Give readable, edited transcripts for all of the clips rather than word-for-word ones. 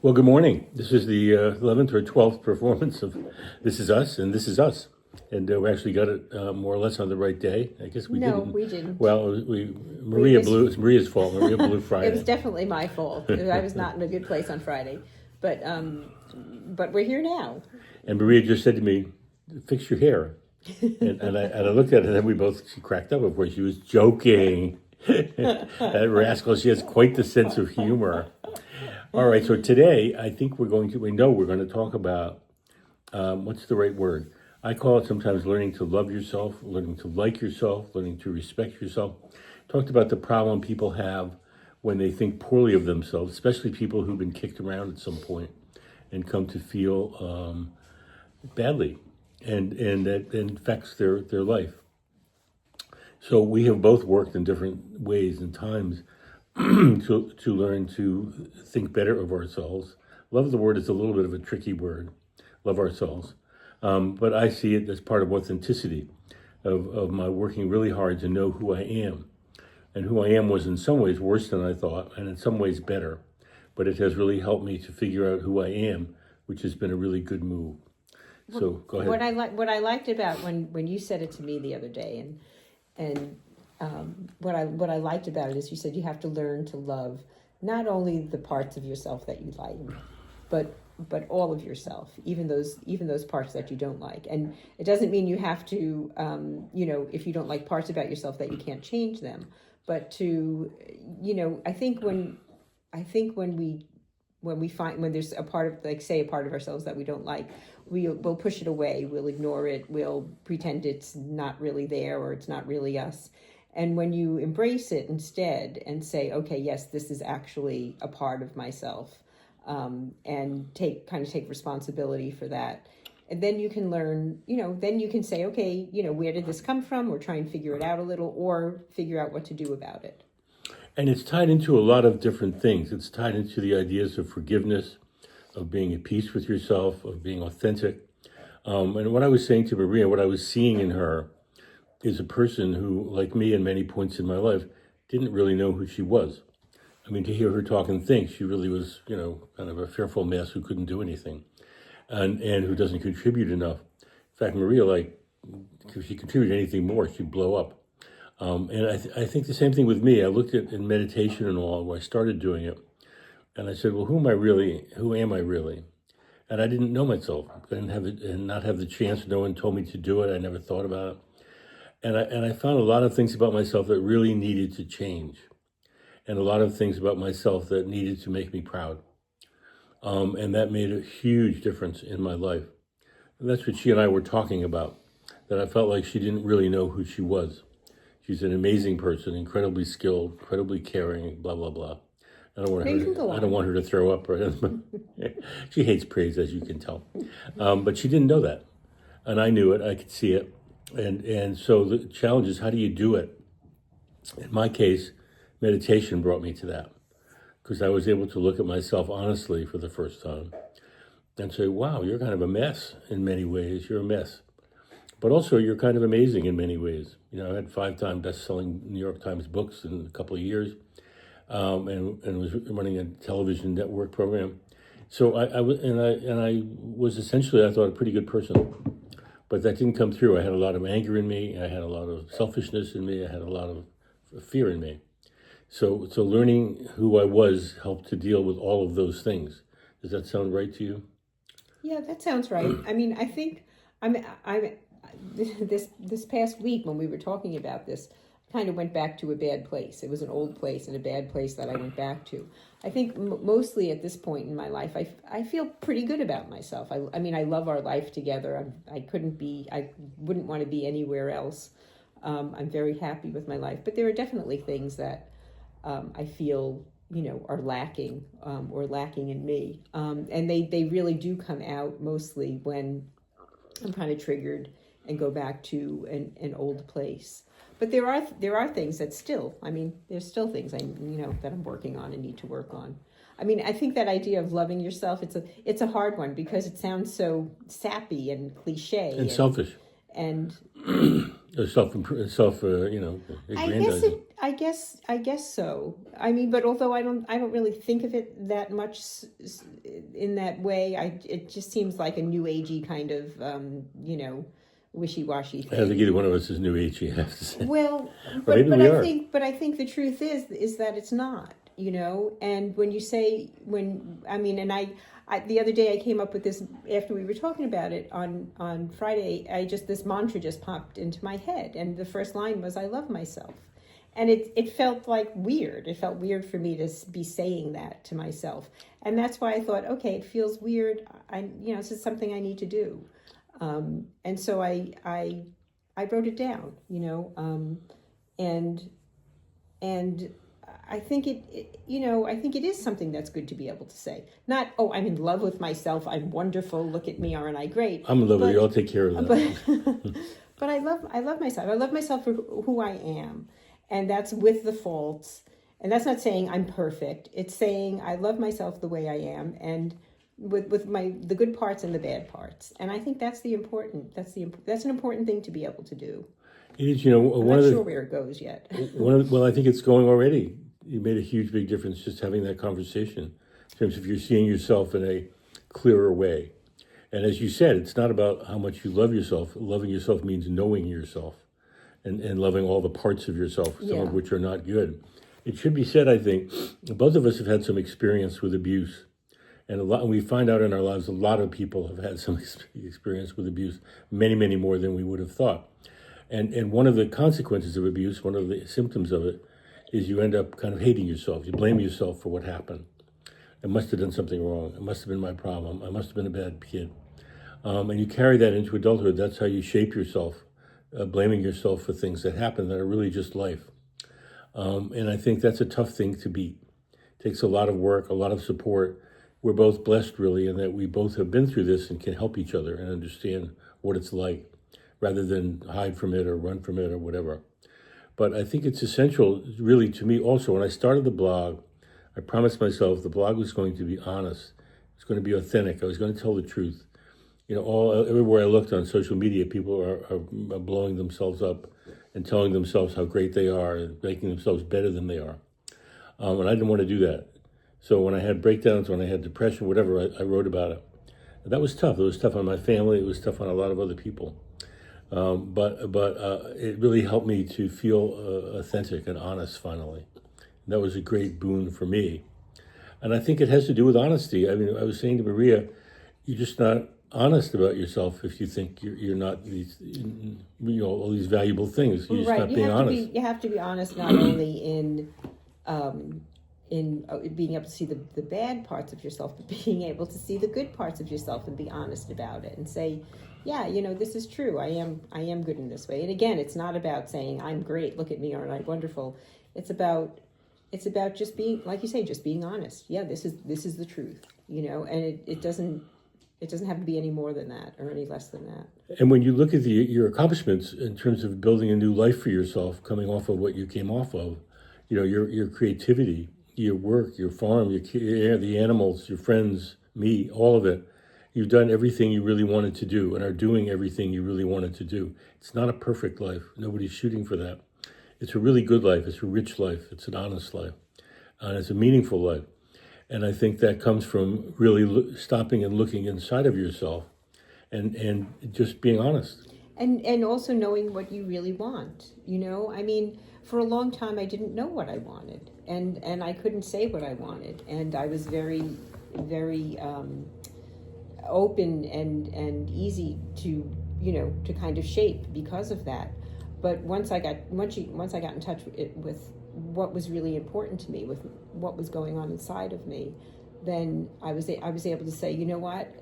Well, good morning. This is the 11th or 12th performance of This Is Us, and This Is Us. And we actually got it more or less on the right day. I guess we No, didn't. we didn't. Well, Maria blew. It's Maria's fault. Maria blew Friday. It was definitely my fault. I was not in a good place on Friday, but we're here now. And Maria just said to me, "Fix your hair." And I looked at it, and then she cracked up. Of course, she was joking. That rascal, she has quite the sense of humor. All right, so today I think we're going to talk about what's the right word? I call it sometimes learning to love yourself, learning to like yourself, learning to respect yourself. Talked about the problem people have when they think poorly of themselves, especially people who've been kicked around at some point and come to feel badly, and that infects their life. So we have both worked in different ways and times to learn to think better of ourselves. Love the word is a little bit of a tricky word, love ourselves. But I see it as part of authenticity, of my working really hard to know who I am. And who I am was in some ways worse than I thought, and in some ways better. But it has really helped me to figure out who I am, which has been a really good move. So go ahead. What I liked about when you said it to me the other day, and what I liked about it is you said you have to learn to love not only the parts of yourself that you like, but all of yourself, even those parts that you don't like. And it doesn't mean you have to, if you don't like parts about yourself that you can't change them. But to, I think when there's a part of, like, say, a part of ourselves that we don't like, we'll push it away, we'll ignore it, we'll pretend it's not really there or it's not really us. And when you embrace it instead and say, okay, yes, this is actually a part of myself, and take responsibility for that, and then you can learn, then you can say, okay, where did this come from, or try and figure it out a little, or figure out what to do about it. And it's tied into a lot of different things. It's tied into the ideas of forgiveness, of being at peace with yourself, of being authentic. And what I was saying to Maria, what I was seeing in her is a person who, like me in many points in my life, didn't really know who she was. I mean, to hear her talk and think, she really was, kind of a fearful mess who couldn't do anything, and who doesn't contribute enough. In fact, Maria, if she contributed anything more, she'd blow up. And I think the same thing with me. I looked at in meditation and all, where I started doing it, and I said, well, who am I really? And I didn't know myself. I didn't have it, and not have the chance. No one told me to do it. I never thought about it. And I found a lot of things about myself that really needed to change, and a lot of things about myself that needed to make me proud. And that made a huge difference in my life. And that's what she and I were talking about, that I felt like she didn't really know who she was. She's an amazing person, incredibly skilled, incredibly caring, blah, blah, blah. I don't want her to throw up. Right? She hates praise, as you can tell. But she didn't know that. And I knew it. I could see it. And so the challenge is, how do you do it? In my case, meditation brought me to that, because I was able to look at myself honestly for the first time and say, wow, you're kind of a mess in many ways. You're a mess. But also, you're kind of amazing in many ways. I had 5-time best-selling New York Times books in a couple of years, and was running a television network program. So I was essentially, I thought, a pretty good person. But that didn't come through. I had a lot of anger in me. I had a lot of selfishness in me. I had a lot of fear in me. So learning who I was helped to deal with all of those things. Does that sound right to you? Yeah, that sounds right. I mean, I think I'm this past week when we were talking about this, kind of went back to a bad place. It was an old place and a bad place that I went back to. I think mostly at this point in my life, I feel pretty good about myself. I mean, I love our life together. I wouldn't want to be anywhere else. I'm very happy with my life, but there are definitely things that I feel, are lacking, or lacking in me. And they really do come out mostly when I'm kind of triggered and go back to an old place. But there are things that still, there's still things that I'm working on and need to work on. I mean, I think that idea of loving yourself, it's a hard one, because it sounds so sappy and cliche and selfish and self I guess I guess so. I mean, but although I don't really think of it that much in that way. It just seems like a new agey kind of, wishy-washy I don't think thing. either one of us is new agey, I have to say. Well, Or maybe but we I are. think the truth is that it's not, and when you say, when I mean, and I the other day I came up with this after we were talking about it on Friday. This mantra just popped into my head, and the first line was, "I love myself." And it felt like weird. It felt weird for me to be saying that to myself, and that's why I thought, okay, it feels weird. This is something I need to do, and so I wrote it down, and and I think I think it is something that's good to be able to say. Not, oh, I'm in love with myself. I'm wonderful. Look at me, aren't I great? I'm in love with you. I'll take care of that. But but I love myself. I love myself for who I am, and that's with the faults. And that's not saying I'm perfect. It's saying I love myself the way I am, and with the good parts and the bad parts. And I think that's that's an important thing to be able to do. It is, I'm one not of the sure where it goes yet. well, I think it's going already. You made a huge, big difference just having that conversation in terms of you're seeing yourself in a clearer way. And as you said, it's not about how much you love yourself. Loving yourself means knowing yourself and loving all the parts of yourself, some Yeah. of which are not good. It should be said, I think, both of us have had some experience with abuse. And we find out in our lives, a lot of people have had some experience with abuse, many, many more than we would have thought. And one of the consequences of abuse, one of the symptoms of it, is you end up kind of hating yourself. You blame yourself for what happened. I must have done something wrong. It must have been my problem. I must have been a bad kid. And you carry that into adulthood. That's how you shape yourself, blaming yourself for things that happen that are really just life. And I think that's a tough thing to beat. It takes a lot of work, a lot of support. We're both blessed, really, in that we both have been through this and can help each other and understand what it's like, rather than hide from it or run from it or whatever. But I think it's essential, really, to me also. When I started the blog, I promised myself the blog was going to be honest. It's going to be authentic. I was going to tell the truth. Everywhere I looked on social media, people are blowing themselves up and telling themselves how great they are and making themselves better than they are. And I didn't want to do that. So when I had breakdowns, when I had depression, whatever, I wrote about it. And that was tough. It was tough on my family. It was tough on a lot of other people. But it really helped me to feel authentic and honest finally. And that was a great boon for me. And I think it has to do with honesty. I mean, I was saying to Maria, you're just not honest about yourself if you think you're not these, all these valuable things. You're just Right. not being honest. You have to be honest not only in being able to see the bad parts of yourself, but being able to see the good parts of yourself and be honest about it and say, yeah, this is true. I am good in this way. And again, it's not about saying I'm great. Look at me, aren't I wonderful? It's about just being, like you say, just being honest. Yeah, this is the truth. And it doesn't have to be any more than that or any less than that. And when you look at your accomplishments in terms of building a new life for yourself, coming off of what you came off of, your creativity, your work, your farm, the animals, your friends, me, all of it. You've done everything you really wanted to do and are doing everything you really wanted to do. It's not a perfect life. Nobody's shooting for that. It's a really good life. It's a rich life. It's an honest life. And it's a meaningful life. And I think that comes from really stopping and looking inside of yourself and just being honest. And also knowing what you really want. I mean, for a long time I didn't know what I wanted, and I couldn't say what I wanted, and I was very, very open and easy to to kind of shape because of that. But once I got in touch with what was really important to me, with what was going on inside of me, then I was able to say, you know what,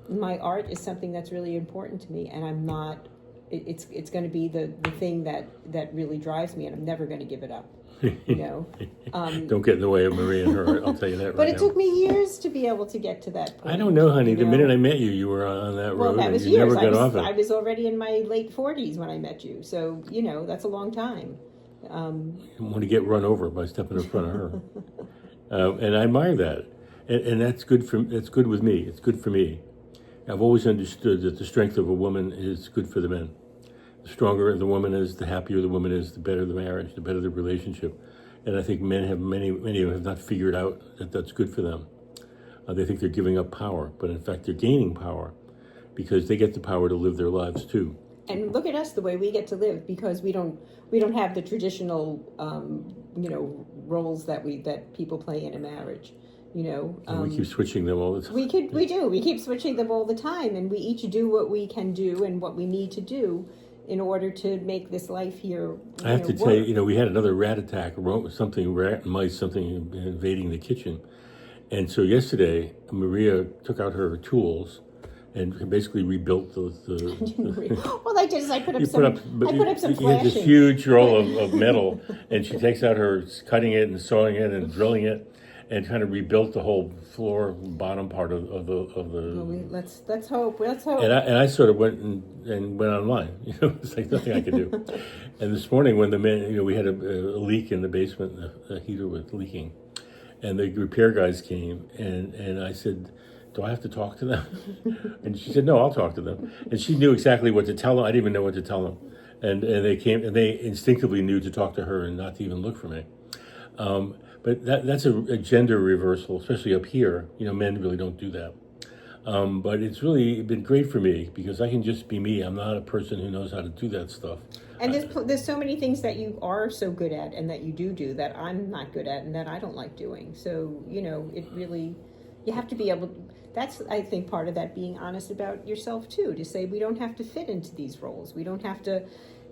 my art is something that's really important to me, and I'm not. It's going to be the thing that really drives me, and I'm never going to give it up. Don't get in the way of Maria and her. I'll tell you that right now. But it took me years to be able to get to that point. I don't know, honey. The minute I met you, you were on that road, that was and you years. never got off it. I was already in my late 40s when I met you, so that's a long time. I want to get run over by stepping in front of her, and I admire that, and that's good with me. It's good for me. I've always understood that the strength of a woman is good for the men, The stronger the woman is, the happier the woman is, the better the marriage, the better the relationship. And I think many of them have not figured out that that's good for them. They think they're giving up power, but in fact they're gaining power because they get the power to live their lives too. And look at us, the way we get to live, because we don't have the traditional roles that people play in a marriage. And we keep switching them all the time. We keep switching them all the time, and we each do what we can do and what we need to do in order to make this life here. I have to tell you, we had another rat attack, rat and mice, something invading the kitchen. And so yesterday, Maria took out her tools and basically rebuilt the Well, I did is I put up some You had this flashing. huge roll of metal, and she takes out her cutting it and sawing it and drilling it, and kind of rebuilt the whole floor bottom part of the. Well, let's hope. And I sort of went went online. It's like nothing I could do. And this morning, when the man, we had a leak in the basement, the heater was leaking, and the repair guys came, and I said, do I have to talk to them? And she said, no, I'll talk to them. And she knew exactly what to tell them. I didn't even know what to tell them. And they came, and they instinctively knew to talk to her and not to even look for me. But that's a gender reversal, especially up here. Men really don't do that. But it's really been great for me because I can just be me. I'm not a person who knows how to do that stuff. And there's so many things that you are so good at and that you do that I'm not good at and that I don't like doing. So, it really, you have to be able, that's, I think, part of that, being honest about yourself too, to say we don't have to fit into these roles. We don't have to,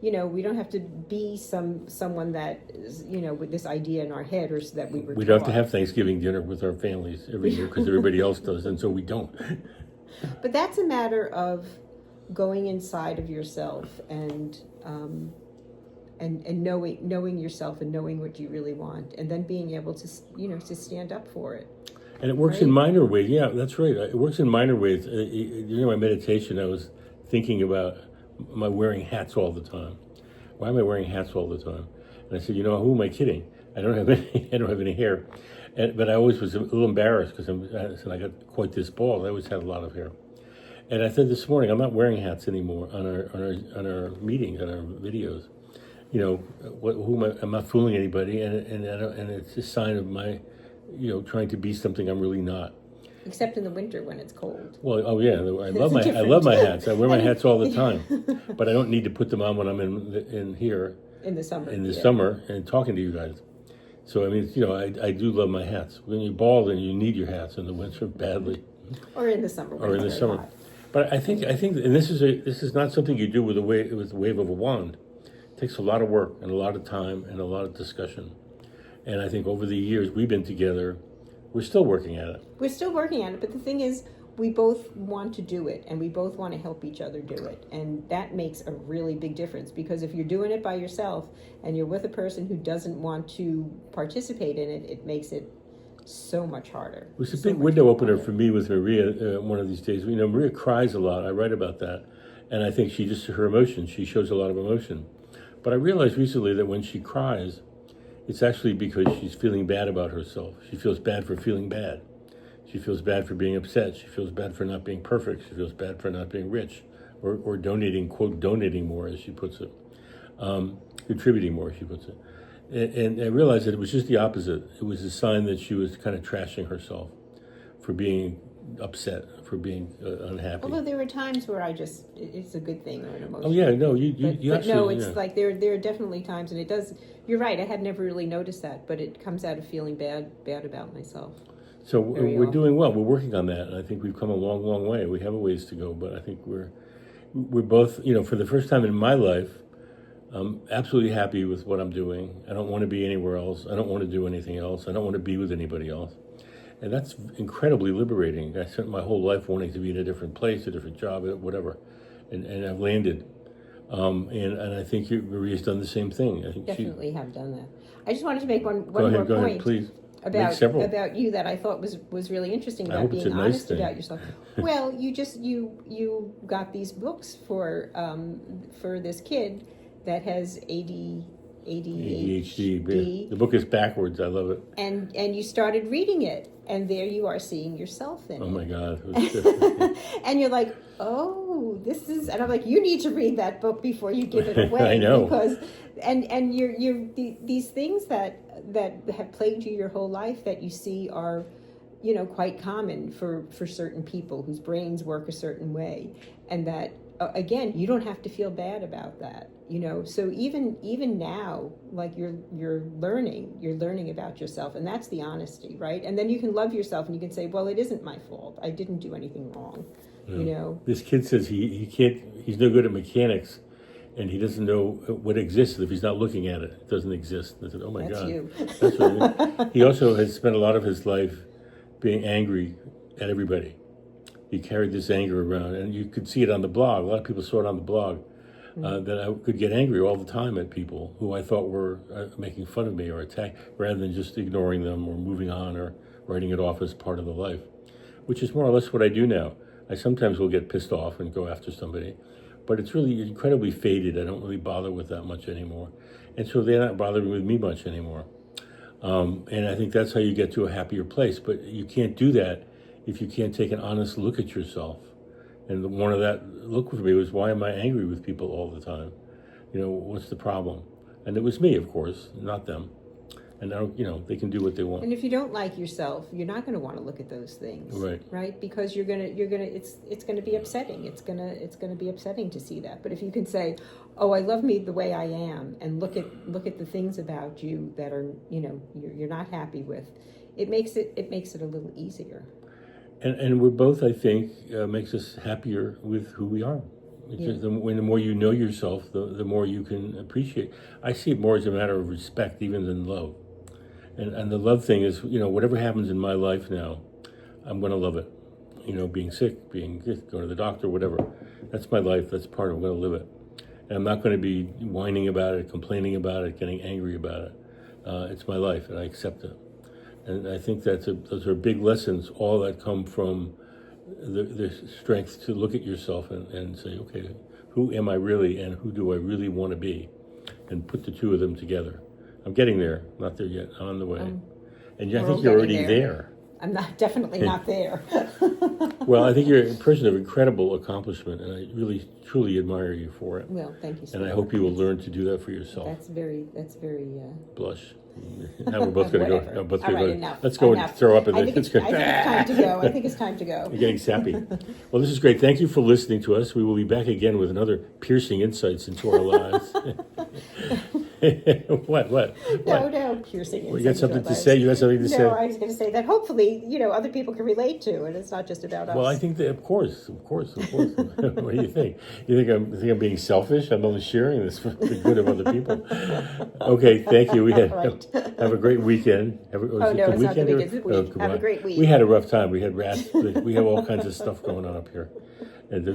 we don't have to be someone that is, with this idea in our head or so that we were We don't have taught. to have Thanksgiving dinner with our families every year because everybody else does, and so we don't. But that's a matter of going inside of yourself and knowing yourself and knowing what you really want, and then being able to to stand up for it. And it works in minor ways. Yeah, that's right. It works in minor ways. During my meditation, I was thinking about my wearing hats all the time. Why am I wearing hats all the time? And I said, who am I kidding? I don't have any hair. But I always was a little embarrassed because I got quite this bald. I always had a lot of hair. And I said this morning, I'm not wearing hats anymore on our meetings, on our videos. I'm not fooling anybody, and it's a sign of my, trying to be something I'm really not. Except in the winter when it's cold. Well, oh yeah, I love my hats. I wear my hats all the time, but I don't need to put them on when I'm in here in the summer. Summer and talking to you guys. So I mean, I do love my hats. When you're bald, and you need your hats in the winter badly, or in the summer. Or in the summer. Hot. But I think, and this is not something you do with a wave of a wand. It takes a lot of work and a lot of time and a lot of discussion. And I think over the years we've been together, we're still working at it. We're still working at it, but the thing is, we both want to do it, and we both want to help each other do it. And that makes a really big difference, because if you're doing it by yourself and you're with a person who doesn't want to participate in it, it makes it so much harder. It was a big window opener for me with Maria one of these days. Maria cries a lot. I write about that. And I think her emotion, she shows a lot of emotion. But I realized recently that when she cries, it's actually because she's feeling bad about herself. She feels bad for feeling bad. She feels bad for being upset. She feels bad for not being perfect. She feels bad for not being rich or donating, quote, donating more, as she puts it. Contributing more, she puts it. And I realized that it was just the opposite. It was a sign that she was kind of trashing herself for being upset, for being unhappy. Although there were times where it's a good thing or an emotion. Oh yeah, no, you but actually, no, it's like there are definitely times, and it does. You're right. I had never really noticed that, but it comes out of feeling bad about myself. So we're doing well. We're working on that, and I think we've come a long, long way. We have a ways to go, but I think we're both, for the first time in my life, I'm absolutely happy with what I'm doing. I don't want to be anywhere else. I don't want to do anything else. I don't want to be with anybody else. And that's incredibly liberating. I spent my whole life wanting to be in a different place, a different job, whatever. And I've landed. And I think Maria's done the same thing. I think definitely have done that. I just wanted to make one more point. Go ahead, please. About you that I thought was really interesting, about being honest about yourself. Well, you got these books for this kid that has ADHD. The book is backwards. I love it. And you started reading it. and there you are seeing yourself in Oh it. my God. It was different. And you're like, oh, this is, and I'm like, you need to read that book before you give it away. I know. Because, and these things that have plagued you your whole life that you see are, quite common for certain people whose brains work a certain way. And that, again, you don't have to feel bad about that. So even now, like you're learning about yourself, and that's the honesty, right? And then you can love yourself, and you can say, well, it isn't my fault. I didn't do anything wrong. This kid says he can't. He's no good at mechanics, and he doesn't know what exists if he's not looking at it. It doesn't exist. I said, oh my That's God. you. That's right. He also has spent a lot of his life being angry at everybody. He carried this anger around, and you could see it on the blog. A lot of people saw it on the blog. That I could get angry all the time at people who I thought were making fun of me or attack, rather than just ignoring them or moving on or writing it off as part of the life, which is more or less what I do now. I sometimes will get pissed off and go after somebody, but it's really incredibly faded. I don't really bother with that much anymore, and so they're not bothering with me much anymore. And I think that's how you get to a happier place. But you can't do that if you can't take an honest look at yourself. And one of that look for me was, why am I angry with people all the time? What's the problem? And it was me, of course, not them. And I don't, they can do what they want. And if you don't like yourself, you're not going to want to look at those things, right? Because it's gonna be upsetting. It's gonna be upsetting to see that. But if you can say, oh, I love me the way I am, and look at the things about you that are, you're not happy with, it makes it a little easier. And we're both, I think, makes us happier with who we are. Just the more you know yourself, the more you can appreciate. I see it more as a matter of respect, even than love. And the love thing is, whatever happens in my life now, I'm going to love it. Being sick, going to the doctor, whatever. That's my life. That's part of it. I'm going to live it. And I'm not going to be whining about it, complaining about it, getting angry about it. It's my life, and I accept it. And I think those are big lessons, all that come from the strength to look at yourself and say, okay, who am I really, and who do I really want to be? And put the two of them together. I'm getting there, not there yet, I'm on the way. And I think you're already there. I'm definitely not there. Well, I think you're a person of incredible accomplishment, and I really, truly admire you for it. Well, thank you so much. And much. I hope you will learn to do that for yourself. That's very. Blush. Now we're both going to go. Both All right, go. Enough. Let's go and throw up. I think it's time to go. I think it's time to go. You're getting sappy. Well, this is great. Thank you for listening to us. We will be back again with another piercing insights into our lives. What? No, piercing. Well, you got something to say? You got something to say? No, I was going to say that hopefully, other people can relate to, and it's not just about us. Well, I think that, of course. What do you think? You think I'm being selfish? I'm only sharing this for the good of other people. Okay, thank you. Right. Have a great weekend. It's not the weekend. It's the week. Have a great week. We had a rough time. We had rats. We have all kinds of stuff going on up here. And the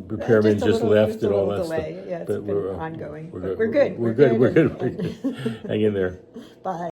repairman just left and all that delay. stuff. Yeah, it's been ongoing. We're good. We're good. Hang in there. Bye.